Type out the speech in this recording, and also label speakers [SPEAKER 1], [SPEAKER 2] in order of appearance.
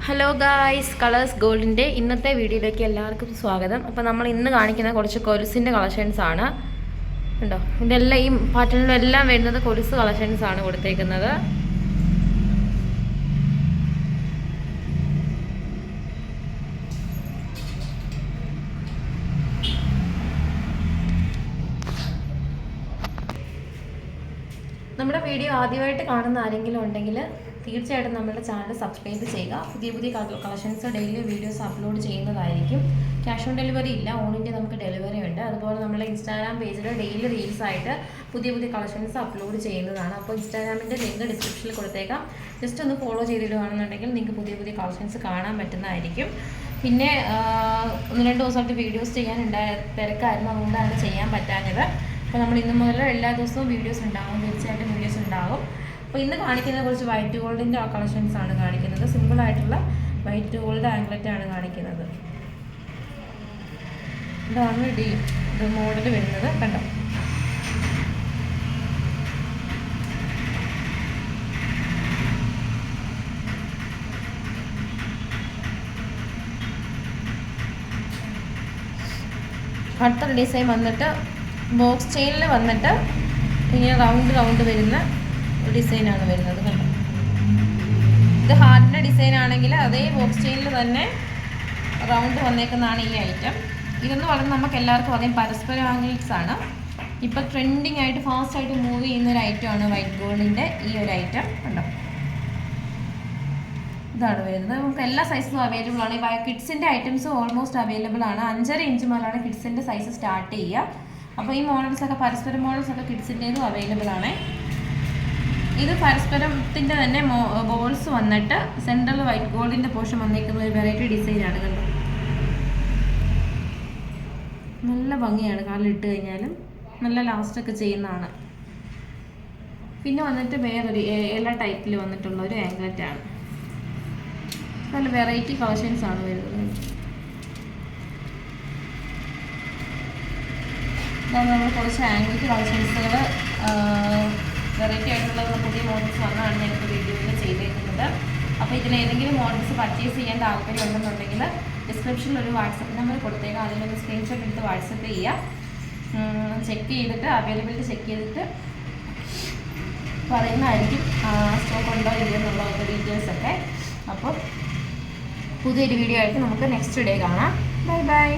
[SPEAKER 1] Hello guys, colours ഗോൾഡിൻ്റെ ഇന്നത്തെ വീഡിയോയിലേക്ക് എല്ലാവർക്കും സ്വാഗതം. അപ്പോൾ നമ്മൾ ഇന്ന് കാണിക്കുന്ന കുറച്ച് കൊലുസിൻ്റെ കളക്ഷൻസ് ആണ്. ഉണ്ടോ, ഇതെല്ലാം ഈ പാറ്റേണിലെല്ലാം വരുന്നത് കൊലുസ് കളക്ഷൻസ് ആണ് കൊടുത്തേക്കുന്നത്. നമ്മുടെ വീഡിയോ ആദ്യമായിട്ട് കാണുന്ന ആരെങ്കിലും ഉണ്ടെങ്കിൽ തീർച്ചയായിട്ടും നമ്മുടെ ചാനൽ സബ്സ്ക്രൈബ് ചെയ്യുക. പുതിയ പുതിയ കളക്ഷൻസ് ഡെയിലി വീഡിയോസ് അപ്ലോഡ് ചെയ്യുന്നതായിരിക്കും. ക്യാഷ് ഓൺ ഡെലിവറി ഇല്ല, ഓൺ ഇന്ത്യ നമുക്ക് ഡെലിവറി ഉണ്ട്. അതുപോലെ നമ്മുടെ ഇൻസ്റ്റാഗ്രാം പേജിൽ ഡെയിലി റീൽസ് ആയിട്ട് പുതിയ പുതിയ കളക്ഷൻസ് അപ്ലോഡ് ചെയ്യുന്നതാണ്. അപ്പോൾ ഇൻസ്റ്റാഗ്രാമിൻ്റെ ലിങ്ക് ഡിസ്ക്രിപ്ഷനിൽ കൊടുത്തേക്കാം. ജസ്റ്റ് ഒന്ന് ഫോളോ ചെയ്തിടുകയാണെന്നുണ്ടെങ്കിൽ നിങ്ങൾക്ക് പുതിയ പുതിയ കളക്ഷൻസ് കാണാൻ പറ്റുന്നതായിരിക്കും. പിന്നെ 1-2 ദിവസമായിട്ട് വീഡിയോസ് ചെയ്യാനുണ്ടായ തിരക്കായിരുന്നു, അതുകൊണ്ടാണ് ചെയ്യാൻ പറ്റാഞ്ഞത്. അപ്പോൾ നമ്മൾ ഇന്ന് മുതൽ എല്ലാ ദിവസവും വീഡിയോസ് ഉണ്ടാകും, തീർച്ചയായിട്ടും വീഡിയോസ് ഉണ്ടാകും. അപ്പോൾ ഇന്ന് കാണിക്കുന്നത് കുറച്ച് വൈറ്റ് ഗോൾഡിൻ്റെ കളക്ഷൻസ് ആണ് കാണിക്കുന്നത്. സിമ്പിളായിട്ടുള്ള വൈറ്റ് ഗോൾഡ് ആംഗ്ലറ്റ് ആണ് കാണിക്കുന്നത്. ഇതാണ് ഇത് മോഡൽ വരുന്നത്, കണ്ടോ. അടുത്ത ഡിസൈൻ വന്നിട്ട് ബോക്സ് ചെയിനിൽ വന്നിട്ട് ഇങ്ങനെ റൗണ്ട് വരുന്ന ഡിസൈനാണ് വരുന്നത്, കണ്ടോ. ഇത് ഹാർട്ടിൻ്റെ ഡിസൈൻ ആണെങ്കിൽ അതേ ബോക്സ് ചെയിനിൽ തന്നെ റൗണ്ട് വന്നേക്കുന്നതാണ് ഈ ഐറ്റം. ഇതെന്ന് പറയുന്നത് നമുക്ക് എല്ലാവർക്കും അതേ പരസ്പര ആംഗിൾസ് ആണ്. ഇപ്പോൾ ട്രെൻഡിങ് ആയിട്ട് ഫാസ്റ്റായിട്ട് മൂവ് ചെയ്യുന്ന ഒരു ഐറ്റമാണ് വൈറ്റ് ഗോൾഡിൻ്റെ ഈ ഒരു ഐറ്റം, കണ്ടോ. ഇതാണ് വരുന്നത്. നമുക്ക് എല്ലാ സൈസും അവൈലബിൾ ആണ്. ഈ കിഡ്സിൻ്റെ ഐറ്റംസ് ഓൾമോസ്റ്റ് അവൈലബിൾ ആണ്. 5.5 ഇഞ്ച് മുതലാണ് കിഡ്സിൻ്റെ സൈസ് സ്റ്റാർട്ട് ചെയ്യുക. അപ്പോൾ ഈ മോഡൽസൊക്കെ പരസ്പരം മോഡൽസൊക്കെ കിഡ്സിൻ്റെതും അവൈലബിൾ ആണ്. ഇത് പരസ്പരത്തിൻ്റെ തന്നെ ബോൾസ് വന്നിട്ട് സെൻട്രൽ വൈറ്റ് ഗോൾഡിൻ്റെ പോർഷൻ വന്നേക്കുന്ന ഒരു വെറൈറ്റി ഡിസൈനാണ്, കണ്ടോ. നല്ല ഭംഗിയാണ്, കാലിലിട്ട് കഴിഞ്ഞാലും നല്ല ലാസ്റ്റൊക്കെ ചെയ്യുന്നതാണ്. പിന്നെ വന്നിട്ട് വേറൊരു എല്ലാ ടൈപ്പിൽ വന്നിട്ടുള്ള ഒരു ആംഗ്ലറ്റാണ്. നല്ല വെറൈറ്റി കളക്ഷൻസ് ആണ് വരുന്നത്. നമ്മൾ കുറച്ച് ആംഗ്ലറ്റ് കളക്ഷൻസുകൾ വെറൈറ്റി ആയിട്ടുള്ള പുതിയ മോഡൽസ് വന്നാണ് ഞാനിപ്പോൾ വീഡിയോയിൽ ചെയ്തേക്കുന്നത്. അപ്പോൾ ഇതിലേതെങ്കിലും മോഡൽസ് പർച്ചേസ് ചെയ്യാൻ താല്പര്യമുണ്ടെന്നുണ്ടെങ്കിൽ ഡിസ്ക്രിപ്ഷനിൽ ഒരു വാട്സപ്പ് നമ്പർ കൊടുത്തേക്കാം. അതിലൊന്ന് സ്ക്രീൻഷോട്ട് എടുത്ത് വാട്സപ്പ് ചെയ്യുക. ചെക്ക് ചെയ്തിട്ട് അവൈലബിലിറ്റി ചെക്ക് ചെയ്തിട്ട് പറയുന്നതായിരിക്കും സ്റ്റോക്ക് ഉണ്ടോ ഇല്ലയോ എന്നുള്ള ഡീറ്റെയിൽസൊക്കെ. അപ്പോൾ പുതിയൊരു വീഡിയോ ആയിട്ട് നമുക്ക് നെക്സ്റ്റ് ഡേ കാണാം. Bye bye.